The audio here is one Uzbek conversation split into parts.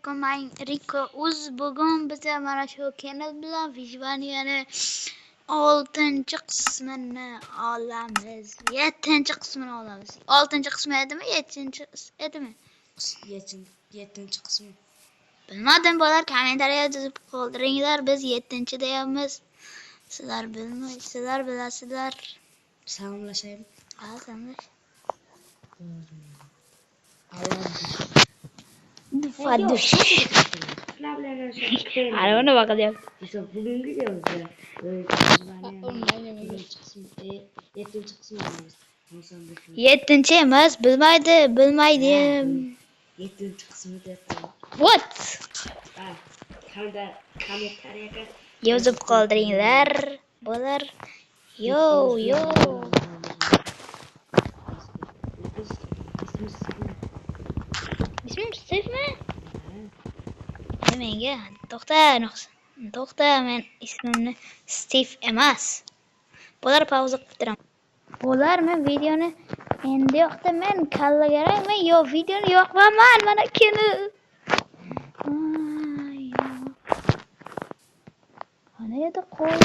aleyküm. Men Riko bugun bize mana shu kanal bilan Vijvaniyani 6 qismini olamiz. 7 qismini olamiz. 6 qismi edimi? 7 edimi? 7 qismi. Bilmadim, bolalar kommentariya yozib qoldiringlar. Biz 7 deyamiz. Sizlar bilmaysizlar, bilasizlar. Salomlashaymi? Ha, salomlash. Fadush. I don't know what to do. Bugungi videomizda 7 emas, bilmaydim. 7 qismi deb. What? Kommentariyaga Yozib qoldiringlar. Bo'lar. Yo. İsmim Steve mi? Menga to'xta, men ismimni Steve emas. Bo'lar, pauza qilib turaman. Bo'lar, men videoni endi yoqda men kallagarayman, yo videoni yoqmaman, mana kuni. Mana edi qo'y,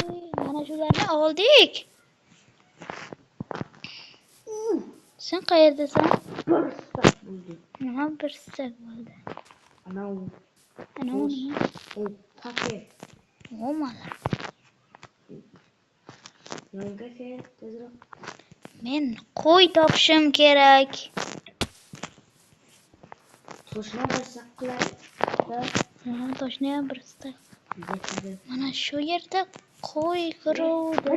mana shularni oldik. Sen qayerdasan? Nima bir stak bo'ldi? Ana nima? Paket. Olmadi. Yonga kel, tezroq. Men qo'y topishim kerak. Toshma bo'lsa qilay. Mana toshni ham bir stak. Mana shu yerda qo'y qiruvdi.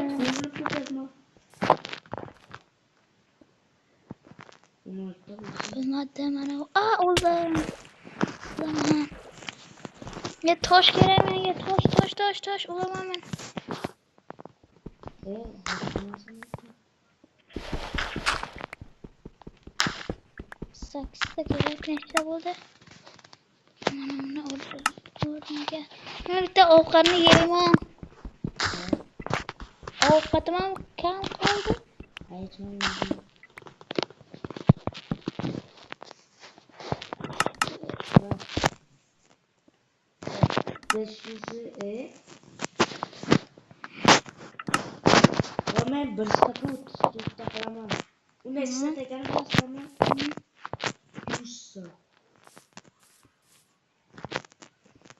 Bilmadim, mana o'ldim. Ya tosh kerak menga, tosh, o'laman men. Sakkizta kerak, nechta bo'ldi? Mana o'rniga. Men bitta ovqatni yeyman. Ovqatim ham kam qoldi. Men bir staqon tutib qolaman. Uni ichida tekan bosaman.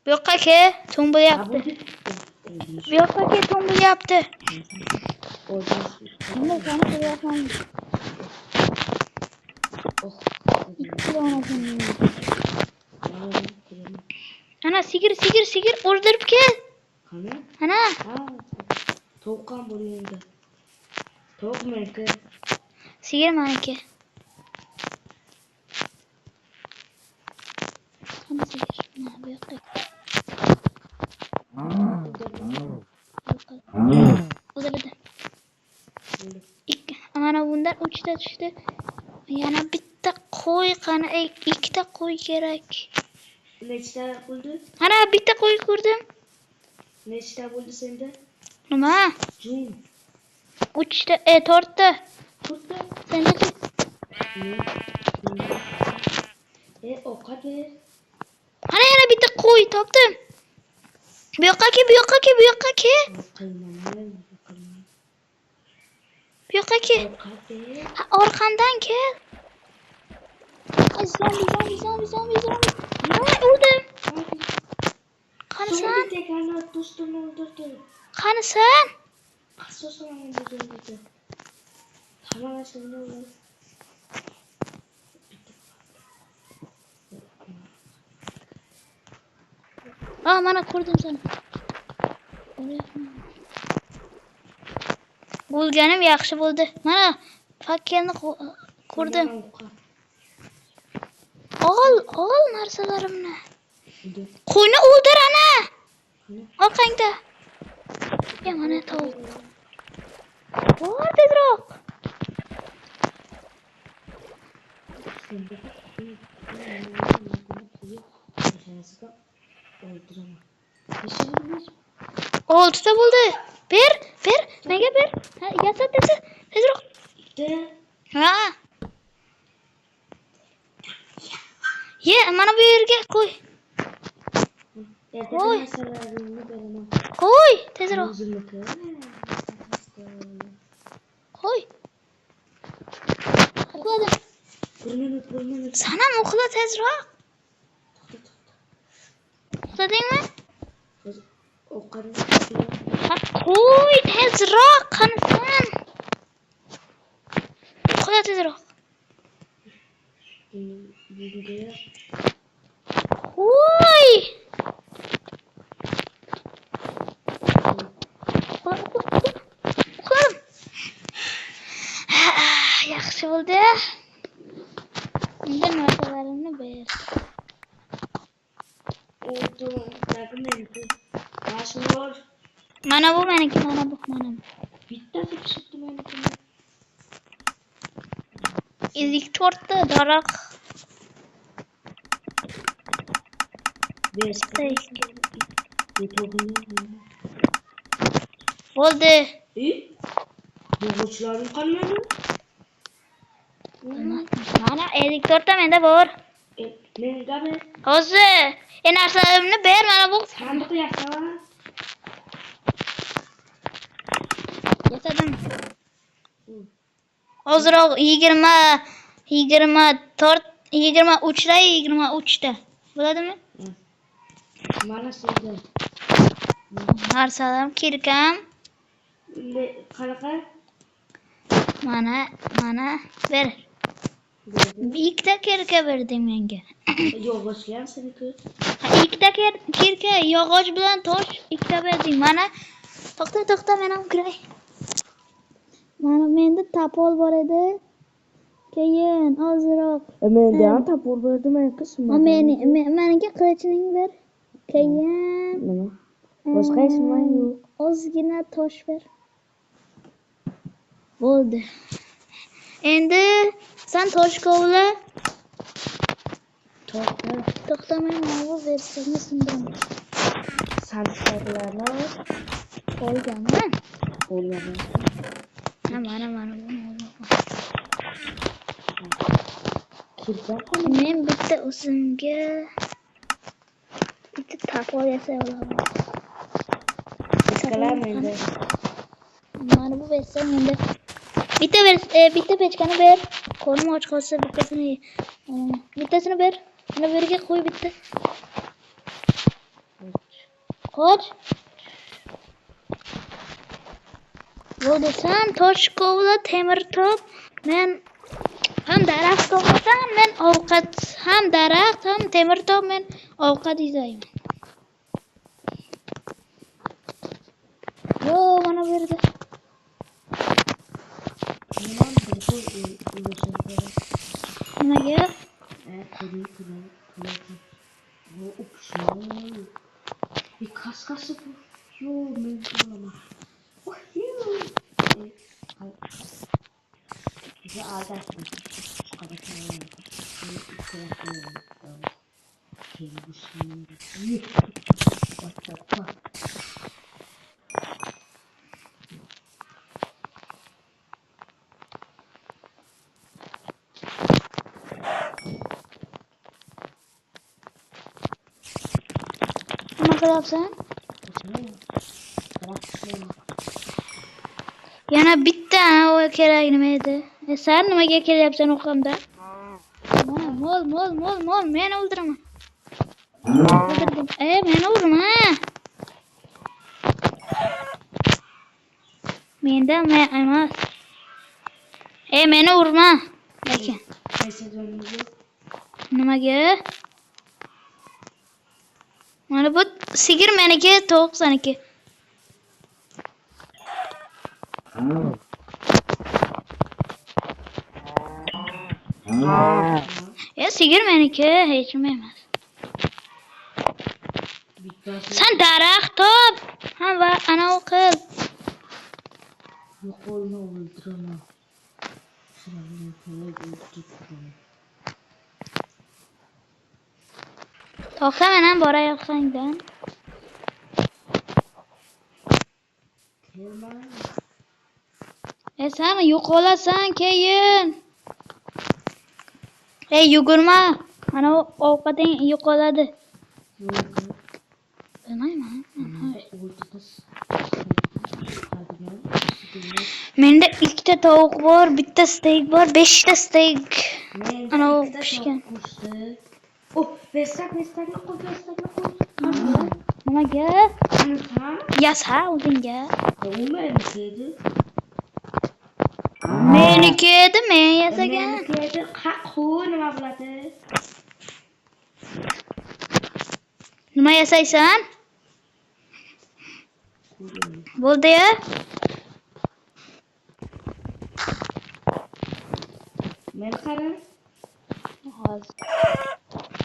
Bu yoqqa ke, to'mbilyapti. Bu yoqqa ke, to'mbilyapti. Nima qani qilyapman? Ana sigir o'ldirib kel. Qani? Ana. To'qan bo'lganda. To'q meniki. Sigir meniki. Qani sigir? Mana bu yoqqa. O'ldirdi. Mana bundan 3 ta tushdi. Yana bitta qo'y, qani 2 ta qo'y kerak. Nechta bo'ldi? Ana bitta qo'y ko'rdim. Nechta bo'ldi senda? Nima? Jum. 3 ta, 4 ta. Sendachi? Ovqat ber. Ana yana bitta qo'y topdim. Bu yoqqa ke. Bu yoqqa ke. Ha, orqamdan kel. Zombi. Voy, o'ldim. Qani sen? Qani sen? Mana ko'rdim seni. O'lganim yaxshi bo'ldi. Mana fakkelni ko'rdim. Ol narsalarimni. Qo'yni o'ldir ana. Orqangda. Ya mana tovuq. Voy, tezroq. Oltita bo'ldi. Ber, menga ber. Ha, yasat tezroq. Ha. Ye, mana bu yerga qo'y. Ertaga narsalaringni beraman. Qo'y, tezroq. O'zimniki. Qo'y. Uxladim. Bir minut. Sanam uxla tezroq. Uxladingmi? Ovqatni Qo'y, tezroq qanasan? Uxla tezroq. bunga Qo'y. Uxladim. Yaxshi bo'ldi. Endi narsalarimni ber. o'rta meniki. Mashhur. Mana bu meniki, mana bu. Bittasi pishibdi meniki. Ilk to'rtta daraxt. Bo'ldi. Yog'ochlarim qolmadi. Mana ilk to'rtta menda bor. Menga ber. Hozir. Narsalarimni ber, mana bu. Sandiq yasaman. Yasadim. Hozirroq 23 ta. Bo'ladimi? Mana sizda. Narsalarim kirkam. Qanaqa? Mana ber. Ikkita kirka berding menga. Yog'ochga ham seniki. Ikkita kirka, yog'och bilan tosh ikkita berding. Mana to'xta, men ham kiray. Mana menda tapol bor edi. Keyin ozroq. Menda ham tapol berdi men qismi. Menga qilichning ber. Keyin Nima? Boshqa hech nima yo'q. ozgina tosh ber. Bo'ldi. Endi sen tosh kovla. To'xta, men bu versiyani sindiraman. Sandiqlarni Olganman. olganman. Mana bu. Kirgan Men bitta o'zimga bitta tapol yasay olaman. Kalam menda. Mana bu versiya menda. Bitta pechkani ber. Qo'lim och qolsa bittasini ber. Mana bu yerga qo'y bitta. Qoch. Bo'ldi, sen tosh kovla, temir top, men ham daraxt kovlasam, men ovqat, ham daraxt, ham temir top, men ovqat yeyman. Yo, mana bu yerda. Nimaga? Bu o'pishni. Kaskasi bu. Yo, men olaman. Ya aldattım. Şu kadar kalın. Nima qilyapsan? Yana bitta o kerak nima edi? Sen nimaga kelyapsan o'qimda? Mana mol, men o'ldiraman. O'ldirdim. Meni urma. Menda men emas. Meni urma. Lekin nimaga? Mana bu sigir meniki, tovuq seniki. Sigir meniki, hech kim emas. Sen daraxt top. Ha va ana o qil. Yo'qolni o'ldiraman. To'xta, men ham boray yoqsangdan. Sen yo'qolasan keyin. Yugurma. Mana ovqating yo'qoladi. Bilmayman. O'rtada Menda ikkita tovuq bor, bitta steak bor, 5 ta steak. menda Ana ikkita pishgan. tovuq go'shti. Oh, vestakni qo'y. Nimaga? Qanaqa? Yasa o'zingga. U meniki edi. Meniki edi, men yasagan. Meniki edi. Qo'y nima bo'ladi? Nima yasaysan? Bo'ldi-ya. Meni qara. Hozir.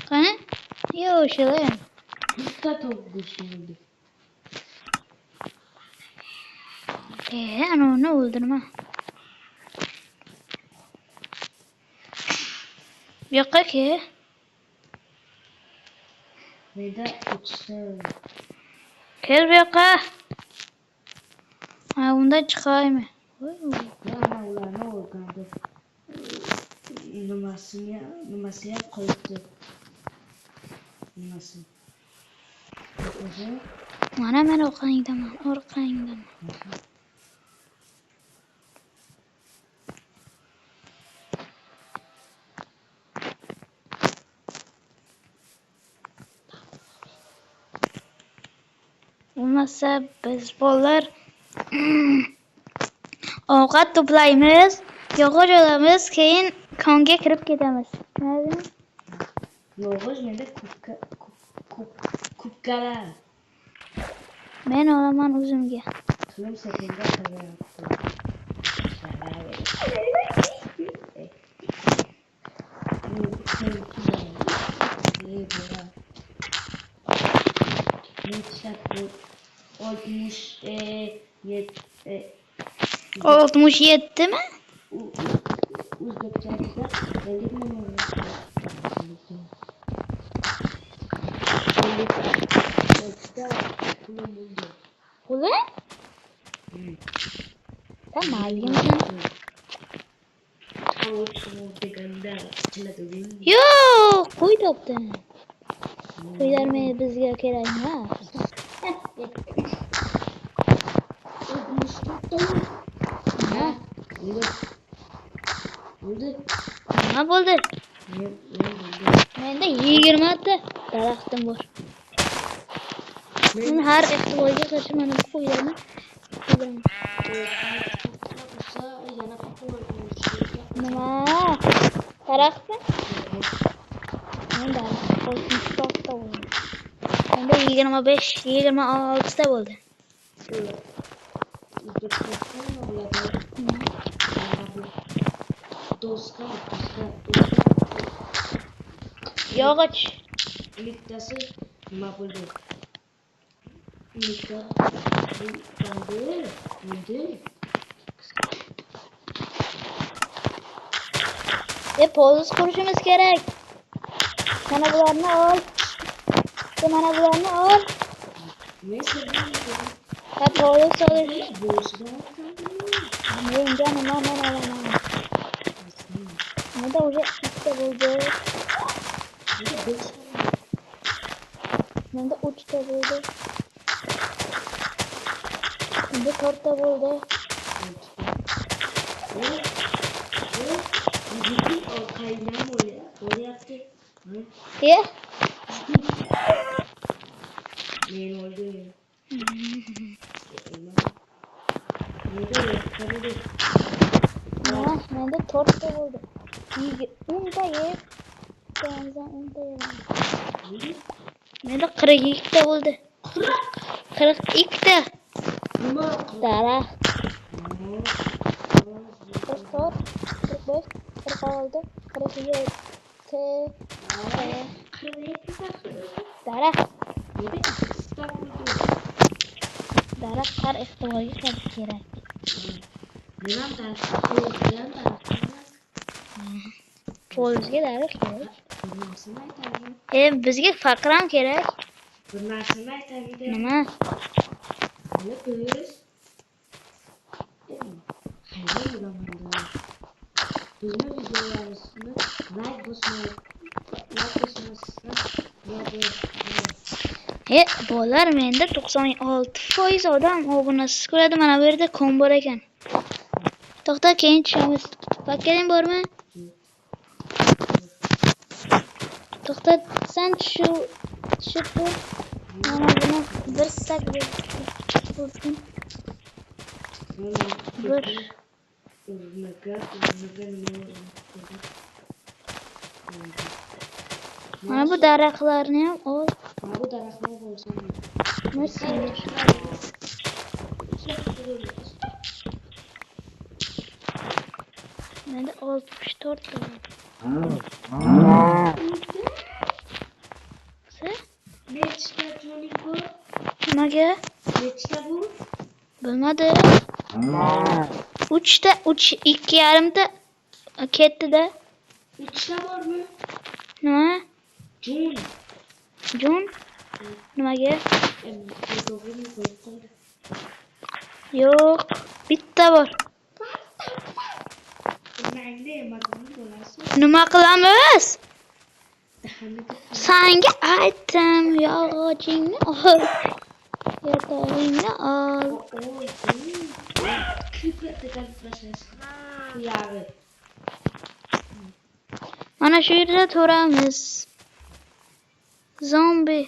Qani? Yo'q, o'shalar. Bitta tovuq go'shti edi. Anavini o'ldirma. Bu yoqqa kel. Menda 3ta. Kel bu yoqqa. Ha, undan chiqaymi? Mana ularni o'rgandi. Nimasini ham qo'yibdi. Nimasi? Mana men orqangdaman. Bo'lmasa biz bolalar ovqat to'playmiz, yog'och olamiz, keyin konga kirib ketamiz. Tushunadingmi? Yog'och menda kubkalar. Men olaman o'zimga. Tilim sekinga qilyapti. Oltmuş yetti mi? O'zbekchada 50 ming. Puli? Tamam, yo'q, qo'y topdim. Qo'ylar bizga kerak emas. Nima bo'ldi? Menda 20 ta daraxtim bor. Men har ehtimolga qarshi mana bu qo'ylarni qidiraman. Nima? Daraxtmi? Menda 64 ta bo'ldi. Menda 25-26 ta bo'ldi. Yog'och. Bittasi nima bo'ldi? Bitta bo'ldi. Poliz qurishimiz kerak. Mana bularni ol. Mana bularni ol. Ha, poliz solish. Menga nima olaman? Menda уже ikkita bo'ldi. Menda 3 ta bo'ldi. Menda 4 ta bo'ldi. Ye? Menda 4 ta bo'ldi. 10 ta ye. Menda 42 ta bo'ldi. 42 ta. Daraxt. 44, 45, 46, 47. Daraxt har ehtimolga qarshi kerak. Polizga daraxt kerak. Bizga faqir ham kerak. Bir narsani aytaman. Nima? Biz qayerga yuramanda? Bizni videolarimizni like bosmasdan Bolalar menda 96% odam obunasiz ko'radi. Mana bu yerda kom bor ekan. To'xta, keyin tushamiz. Paketing bormi? To'xta, sen tushib tur. Mana buni bir sak bo'lsin. Bir. Mana bu daraxtlarni ham ol. Mana bu daraxtlar bo'lsin. Nasıl? Mende 64 var. Sen? Nechta jo'ning bu? Nimaga? Nechta bu? Bilmadim. 3 ta, 2,5 ta ketdi-da. 3ta bormi? Nima? Jo'n. Jun? Nimaga? To'g'rimi qo'yib qoldi. Yo'q, bitta bor. Mayli, mazmun bo'lasiz. Nima qilamiz? Dahanida Senga aytdim, yog'ochingni ol. Yotog'ingni ol. Kiplatda tashlash. Bu yog'i. Mana shu yerda turamiz. Zombi.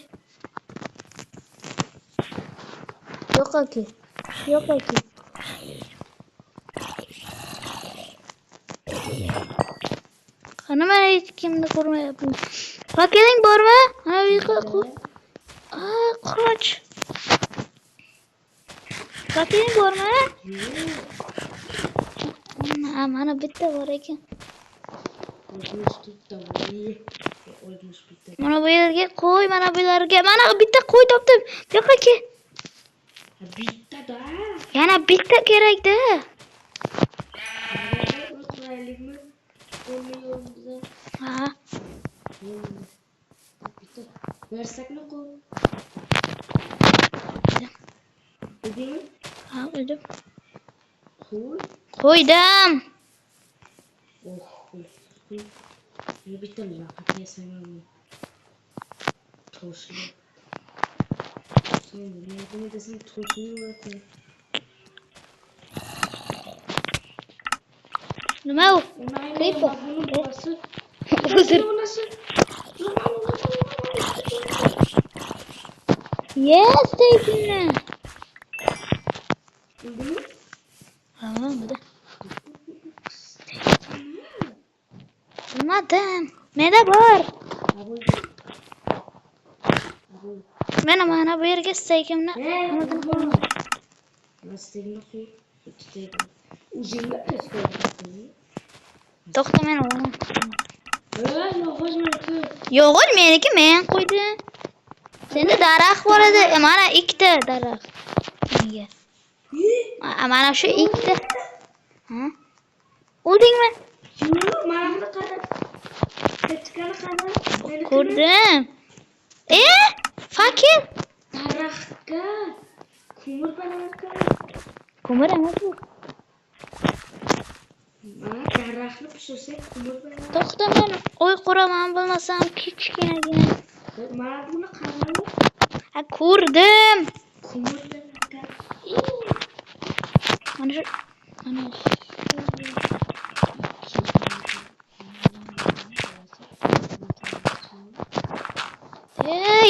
Yo'q aka. Yo'q aka. Qani men hech kimni ko'rmayapman. Paketing bormi? Mana bu yerga qo'y. Qoch. Paketing bormi? Mana bitta bor ekan. Mana bu yerga qo'y, mana bu yerga. Mana bitta qo'y topdim. Yo'q aka. Bitta-da. Yana bitta kerak-da. Quraylikmi? Qo'ymaymiz. Ha. Bitta. Versakmi qo'y? Dedingmi? Ha, o'dim. Qo'y. Qo'ydim. Qo'y. Bitta laqat yasamanmi? Toshli. Sen nima desam toshli bo'lasan. Nima u? Creeper. Hozir. Yes, tekini. Bilmadim. Bilmadim. Menda bor. Mana bu yerga stekimni unutdim. To'xta, men olaman. Yo'q, meniki men qo'ydim. Senda daraxt bor edi. Mana 2 ta daraxt. Nega? Mana shu 2 ta. Ha? O'ldingmi? Yo'q, mana buni qara. Kechkani qara. Ko'rdim. Fakir. Daraxtga ko'mir balanka. Ko'mir emas bu. Mana daraxtni pishirsak ko'mir balanka. To'xta, men o'y quraman, bilmasam kichkinagina. Mana buni qara. Ko'rdim. Ko'mir balanka. Mana shu.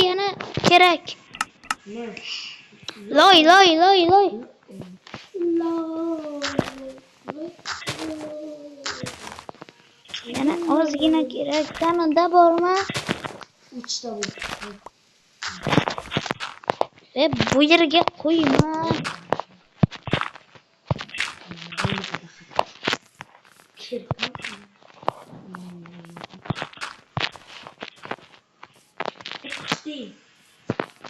Yana kerak. Loy. Yana ozgina kerak. Sanada bormi? 3 ta bor. Bu yerga qo'yma.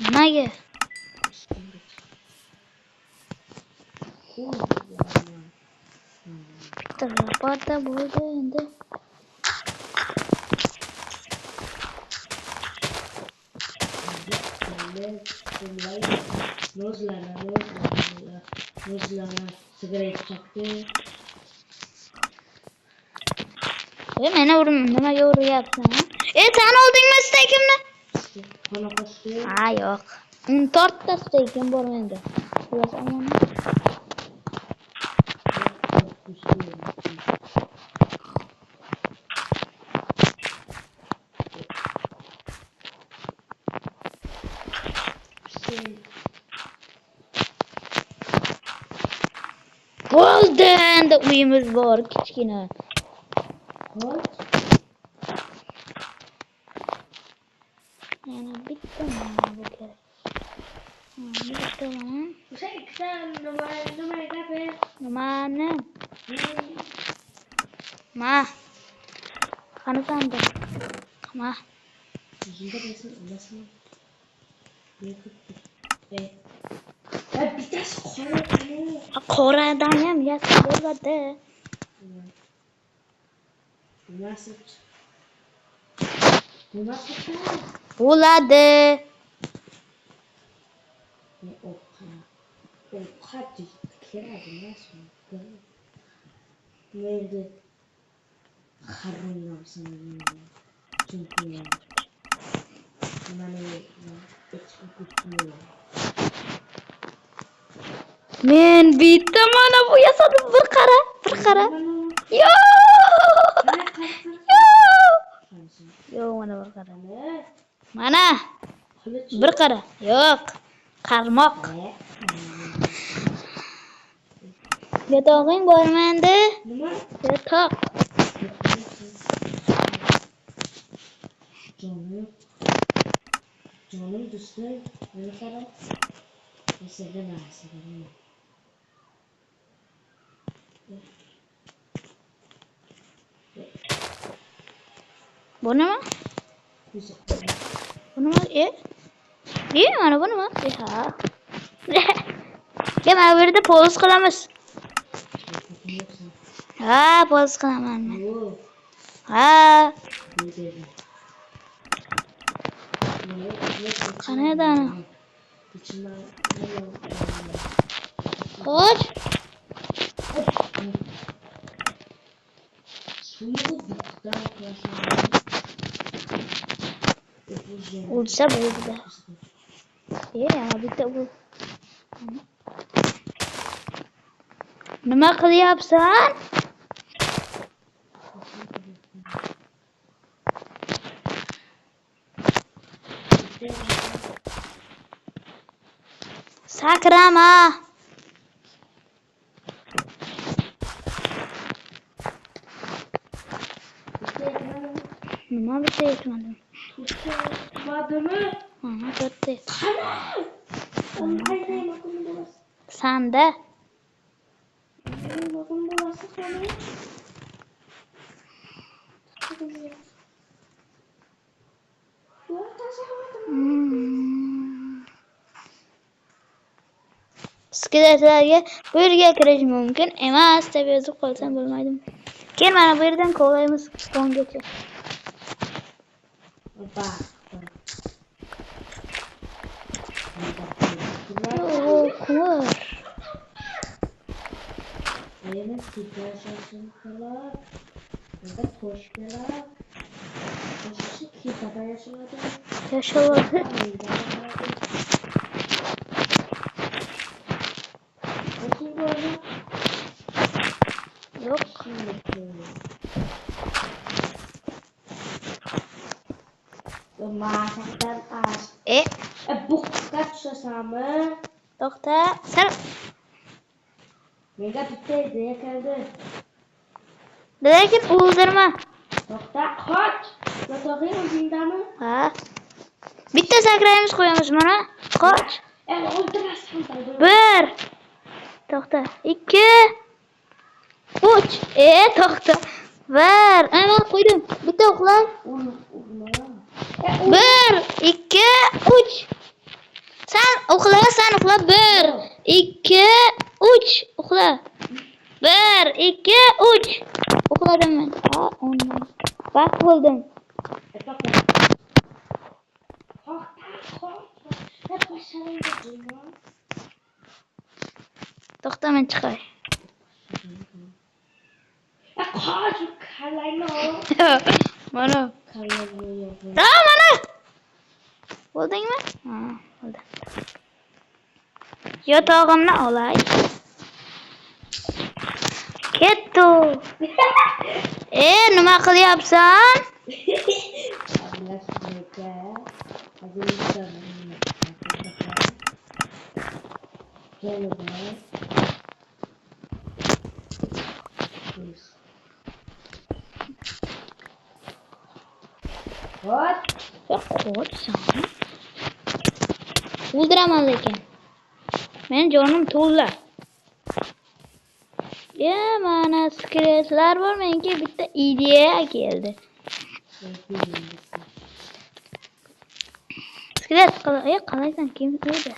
Nimaga? Bitta laparda bo'ldi endi. Nozlana sigaret chaqdi. Meni nimaga uryapsan? Sen oldingmi stekimni? koştu. Bana koştu. Ha yo'q. 14 tasida ekan bor menda. Xullas ammo bo'ldi. Endi uyimiz bor, kichkina. Yana bitta mana bu kerak. Bitta mana. O'sha ikkita nima gapi? Nimani? Ma. Qani sanda? Ma. Yuzimda bilsin, ulasini. Bittasi qora qani. Qoradan ham yasab bo'ladi. Nasıl? Bo'ladi. Oqa kiradi nasıl? Nerede? Harunamsın. Çünkü bana Men bitta mana bu yasadim, bir qara, bir qara. Yo! Yo, mana bir qara. Mana. Bir qara. Yo'q. Qarmoq. Yotog'ing bormi endi? Nima? Yotoq. Canım do'stlar, mana qarang. Sizga narsa beraman. Bu nima? Bu nima? Mana bu nima? Ha. Mana bu yerda poz qilamiz. Ha, poz qilaman men. Ha. Qanaydi ana? Xo'sh. O'lsa bo'ldi. Yana bitta bu. Nima qilyapsan? Sakrama. Nima bitta aytmadim. Tutmadimi? Aha, to'rtta. Qani? Qanday maqom bo'lasiz? Sanda. Maqom bo'lasiz qani? Skeletorlarga bu yerga kirish mumkin emas deb yozib qolsam bo'lmaydimi? Keyin mana bu yerdan kovlaymiz spawngacha. Qumur. Yana titrashasın falan. Burada koşmalar. Koşuşu kitabı yaşamadı. Yaşamadı. Bakın böyle. Yok. Masaktan az. Bu kaç sesame? To'xta. Sal. Menga bitta idea keldi. Lekin o'ldirma. To'xta, qoch. Yotog'ing o'zingdami? Ha. Bitta sakraymiz qo'yamiz mana. Qoch. O'ldirasan. 1. To'xta. 2. 3. To'xta. 1. Ana qo'ydim. Bitta uxlay. 1, 2, 3. Sen uxla, sen uxla. 1, 2, 3. Uxla. 1, 2, 3. Uxladim men. Ha, ondan. Bak bo'ldim. To'xta, men chiqay. Qoch, kallayni ol. Mana. Kallayni yo'q. Ha, mana. Bo'ldingmi? Ha, bo'ldi. Yotog'imni olay. Ketdi. Nima qilyapsan? Qo'rsan. O'ldiraman lekin. Men jonim to'la. Mana skretlar bor, menga bitta ideya keldi. Skret qalaysan kim edi?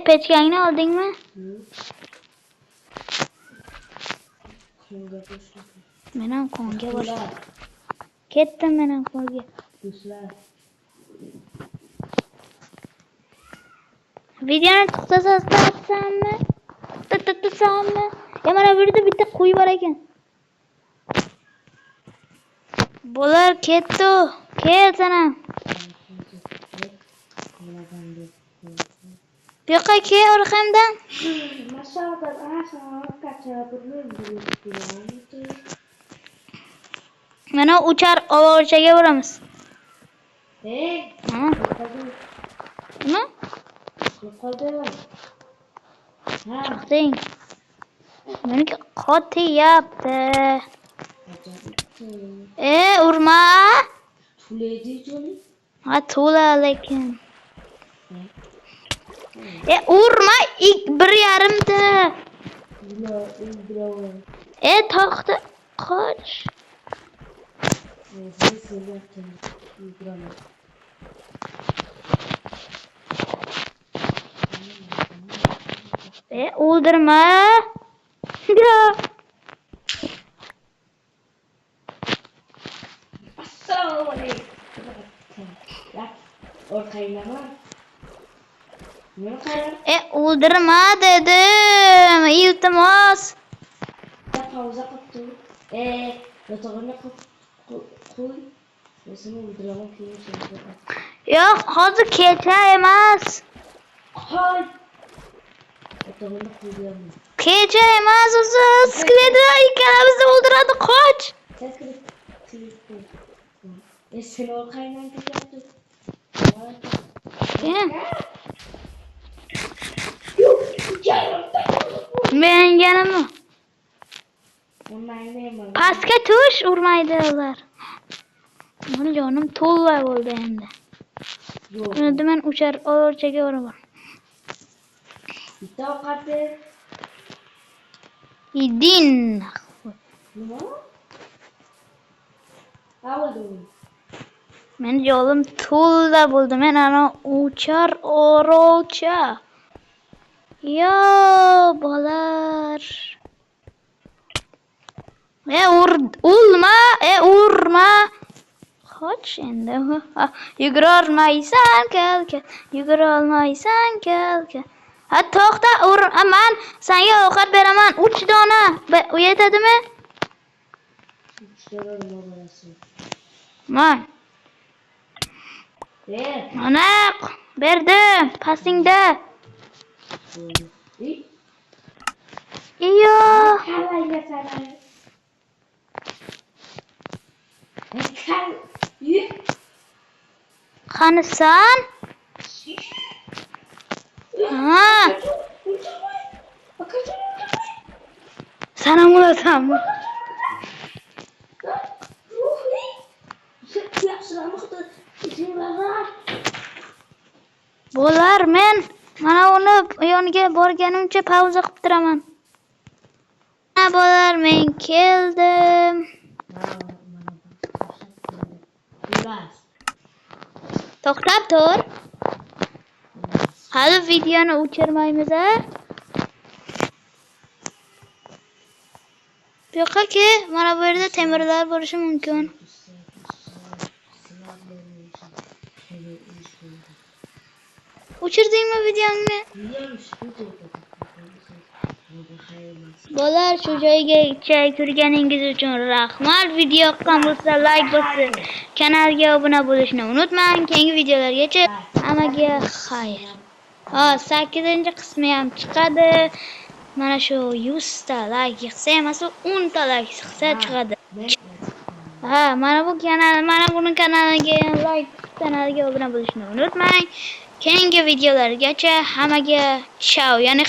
Pechkangni oldingmi? Men ham qonga boshla. Ketdim men ham qonga. Videoni to'xtatsammi? To'xtatsammi? Mana bu yerda bitta qo'y bor ekan. Bular ketdi. Kelsana. Bu yoqqa kel orqamdan. Mana uchar olorchaga boramiz. Nima? Chiqding. Menga qotyapti. Urma. Ha, to'la lekin. Urma, 1,5 ta. To'xta. Qoch. O'ldirma. Assalomu alaykum. Orqangdaman. O'ldirma dedim. Iltimos. Pauza qilib tur. Yotog'ini qo'y. O'zini o'ldiraman keyin. Yo'q, hozir kecha emas. Qo'y. Yotog'ini qo'ydim. Kecha emas, o'zi skletlar ikkalamizni o'ldiradi, qoch. Sen orqangdan ketyapti. Kim? Menga nima? Pastga tush, urmaydi ular. Meni jonim to'la bo'ldi endi. Endi men uchar olorchaga boraman. Bitta ovqat ber. Idin. Nima? Avldim. Men jonim to'la bo'ldi. Men ana uchar olorcha. Yo, bolar. Urma. Qoch endi. Yugura olmaysan, kel. Yugura olmaysan, kel. Ha, to'xta, men senga ovqat beraman. 3 dona. Yetadimi? 3 dona nima berasiz? Men. Mana berdim, pasingda. Iyo. Qanisan? Ha. Sana bo'lasanmi? Bo'lar, men mana uni yoniga borganimcha pauza qilib turaman. Mana bo'lar, men keldim. To'xtab tur. Hali videoni o'chirmaymiz, a? Bu yoqqa mana bu yerda temirlar bo'lishi mumkin. O'chirdingmi videoni? Bolalar shu joygacha kirganingiz uchun rahmat. Video yoqqan bo'lsa like bosib, kanalga obuna bo'lishni unutmang. Keyingi videolargacha hammaga xayr. 8-qismi ham chiqadi. Mana shu 100 ta like yig'sa emas, 10 ta like yig'sa chiqadi. Mana bu kanal, mana buni kanaliga like, kanaliga obuna bo'lishni unutmang. Keyingi videolargacha hammaga chao, ya'ni